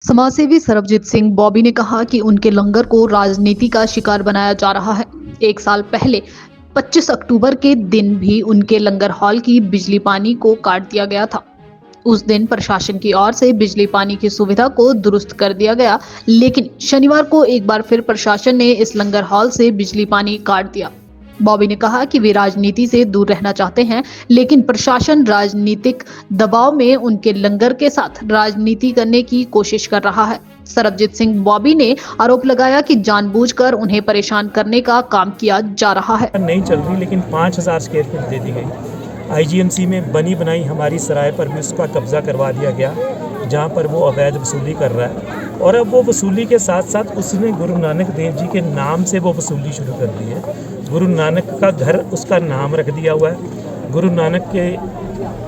समाजसेवी सरबजीत सिंह बॉबी ने कहा कि उनके लंगर को राजनीति का शिकार बनाया जा रहा है। एक साल पहले 25 अक्टूबर के दिन भी उनके लंगर हॉल की बिजली पानी को काट दिया गया था। उस दिन प्रशासन की ओर से बिजली पानी की सुविधा को दुरुस्त कर दिया गया, लेकिन शनिवार को एक बार फिर प्रशासन ने इस लंगर हॉल से बिजली पानी काट दिया। बॉबी ने कहा कि वे राजनीति से दूर रहना चाहते हैं, लेकिन प्रशासन राजनीतिक दबाव में उनके लंगर के साथ राजनीति करने की कोशिश कर रहा है। सरबजीत सिंह बॉबी ने आरोप लगाया कि जानबूझकर उन्हें परेशान करने का काम किया जा रहा है। नहीं चल रही, लेकिन 5000 स्क्वायर फीट दे दी गई। आईजीएमसी में बनी बनाई हमारी सराय पर भी उसका कब्जा करवा दिया गया, जहाँ पर वो अवैध वसूली कर रहा है। और अब वो वसूली के साथ साथ उसने गुरु नानक देव जी के नाम से वो वसूली शुरू कर दी है। गुरु नानक का घर उसका नाम रख दिया हुआ है। गुरु नानक के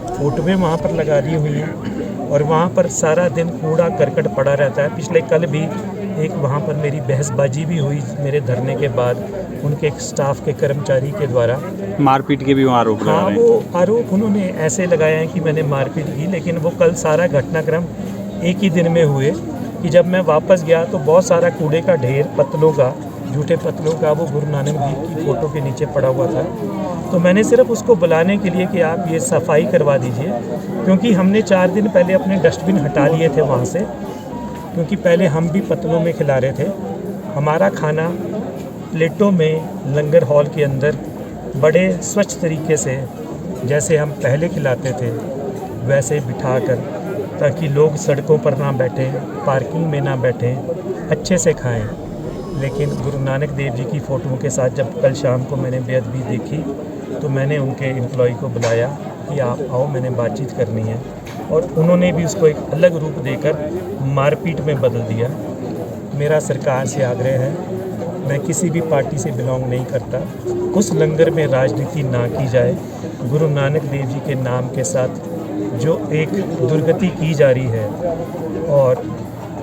फोटोएं वहाँ पर लगा दी हुई हैं और वहाँ पर सारा दिन कूड़ा करकट पड़ा रहता है। पिछले कल भी एक वहाँ पर मेरी बहसबाजी भी हुई मेरे धरने के बाद उनके एक स्टाफ के कर्मचारी के द्वारा। मारपीट के भी वहाँ आरोप लगा रहे हैं। वो आरोप उन्होंने ऐसे लगाए हैं कि मैंने मारपीट की, लेकिन वो कल सारा घटनाक्रम एक ही दिन में हुए कि जब मैं वापस गया तो बहुत सारा कूड़े का ढेर, पत्तलों का, झूठे पत्तलों का, वो गुरु नानक देव की फ़ोटो के नीचे पड़ा हुआ था। तो मैंने सिर्फ उसको बुलाने के लिए कि आप ये सफाई करवा दीजिए, क्योंकि हमने 4 दिन पहले अपने डस्टबिन हटा लिए थे वहाँ से, क्योंकि पहले हम भी पत्तलों में खिला रहे थे। हमारा खाना प्लेटों में लंगर हॉल के अंदर बड़े स्वच्छ तरीके से, जैसे हम पहले खिलाते थे वैसे बिठाकर, ताकि लोग सड़कों पर ना बैठें, पार्किंग में ना बैठें, अच्छे से खाएं। लेकिन गुरु नानक देव जी की फ़ोटोओं के साथ जब कल शाम को मैंने बेअदबी देखी तो मैंने उनके एम्प्लॉय को बुलाया कि आप आओ, मैंने बातचीत करनी है। और उन्होंने भी उसको एक अलग रूप देकर मारपीट में बदल दिया। मेरा सरकार से आग्रह है, मैं किसी भी पार्टी से बिलोंग नहीं करता, उस लंगर में राजनीति ना की जाए। गुरु नानक देव जी के नाम के साथ जो एक दुर्गति की जा रही है और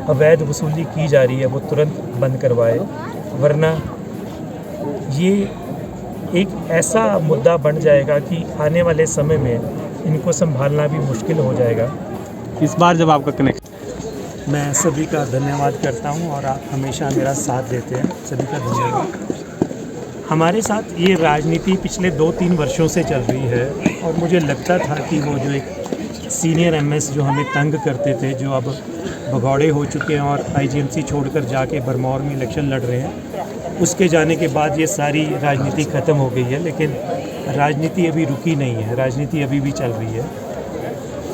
अवैध वसूली की जा रही है वो तुरंत बंद करवाए, वरना ये एक ऐसा मुद्दा बन जाएगा कि आने वाले समय में इनको संभालना भी मुश्किल हो जाएगा। इस बार जब आपका कनेक्शन, मैं सभी का धन्यवाद करता हूं और आप हमेशा मेरा साथ देते हैं, सभी का धन्यवाद। हमारे साथ ये राजनीति पिछले 2-3 वर्षों से चल रही है और मुझे लगता था कि वो जो एक सीनियर एमएस जो हमें तंग करते थे, जो अब भगौड़े हो चुके हैं और आईजीएमसी छोड़कर जाके भरमौर में इलेक्शन लड़ रहे हैं, उसके जाने के बाद ये सारी राजनीति ख़त्म हो गई है। लेकिन राजनीति अभी रुकी नहीं है, राजनीति अभी भी चल रही है।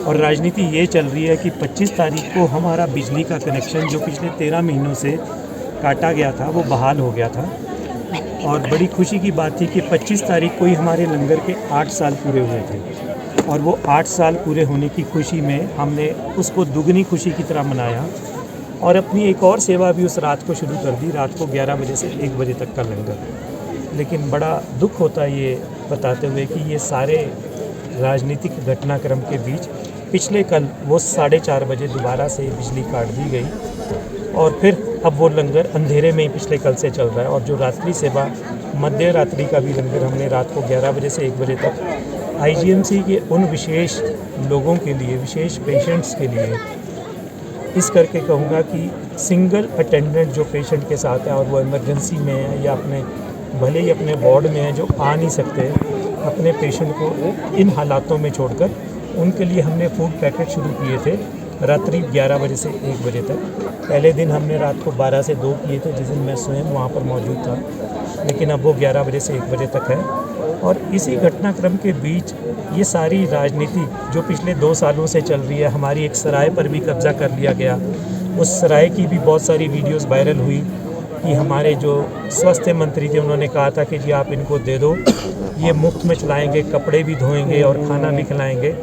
और राजनीति ये चल रही है कि 25 तारीख को हमारा बिजली का कनेक्शन जो पिछले 13 महीनों से काटा गया था वो बहाल हो गया था। और बड़ी खुशी की बात थी कि 25 तारीख को ही हमारे लंगर के 8 साल पूरे हुए थे और वो 8 साल पूरे होने की खुशी में हमने उसको दुगनी खुशी की तरह मनाया और अपनी एक और सेवा भी उस रात को शुरू कर दी, रात को 11 बजे से 1 बजे तक का लंगर। लेकिन बड़ा दुख होता है ये बताते हुए कि ये सारे राजनीतिक घटनाक्रम के बीच पिछले कल वो 4:30 बजे दोबारा से बिजली काट दी गई और फिर अब वो लंगर अंधेरे में ही पिछले कल से चल रहा है। और जो रात्रि सेवा, मध्य रात्रि का भी लंगर हमने रात को 11 बजे से 1 बजे तक आईजीएमसी के उन विशेष लोगों के लिए, विशेष पेशेंट्स के लिए, इस करके कहूँगा कि सिंगल अटेंडेंट जो पेशेंट के साथ है और वो इमरजेंसी में है या अपने भले ही अपने वार्ड में है, जो आ नहीं सकते, अपने पेशेंट को इन हालातों में छोड़कर उनके लिए हमने फूड पैकेट शुरू किए थे रात्रि 11 बजे से 1 बजे तक। पहले दिन हमने रात को 12 से 2 किए थे, जिस दिन मैं स्वयं वहाँ पर मौजूद था, लेकिन अब वो 11 बजे से 1 बजे तक है। और इसी घटनाक्रम के बीच ये सारी राजनीति जो पिछले 2 सालों से चल रही है, हमारी एक सराय पर भी कब्जा कर लिया गया। उस सराय की भी बहुत सारी वीडियोस वायरल हुई कि हमारे जो स्वास्थ्य मंत्री थे उन्होंने कहा था कि जी आप इनको दे दो, ये मुफ्त में चलाएंगे, कपड़े भी धोएंगे और खाना भी खिलाएंगे।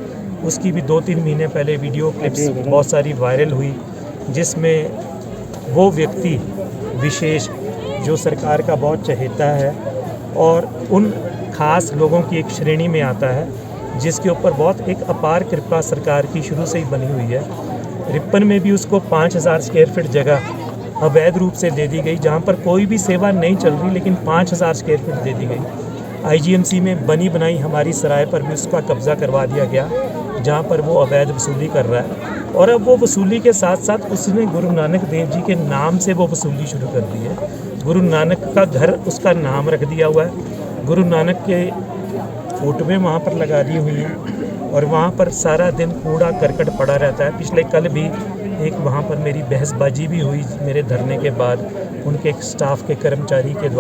उसकी भी 2-3 महीने पहले वीडियो क्लिप्स बहुत सारी वायरल हुई, जिसमें वो व्यक्ति विशेष जो सरकार का बहुत चहेता है और उन खास लोगों की एक श्रेणी में आता है, जिसके ऊपर बहुत एक अपार कृपा सरकार की शुरू से ही बनी हुई है। रिपन में भी उसको 5000 स्क्वायर फीट जगह अवैध रूप से दे दी गई, जहाँ पर कोई भी सेवा नहीं चल रही, लेकिन 5000 स्क्वायर फीट दे दी गई। आईजीएमसी में बनी बनाई हमारी सराय पर भी उसका कब्जा करवा दिया गया, जहाँ पर वो अवैध वसूली कर रहा है। और अब वो वसूली के साथ साथ उसने गुरु नानक देव जी के नाम से वो वसूली शुरू कर दी है। गुरु नानक का घर उसका नाम रख दिया हुआ है, गुरु नानक के फोटोएं वहाँ पर लगा दी हुई हैं और वहाँ पर सारा दिन कूड़ा करकट पड़ा रहता है। पिछले कल भी एक वहाँ पर मेरी बहसबाजी भी हुई मेरे धरने के बाद उनके एक स्टाफ के कर्मचारी के द्वारा।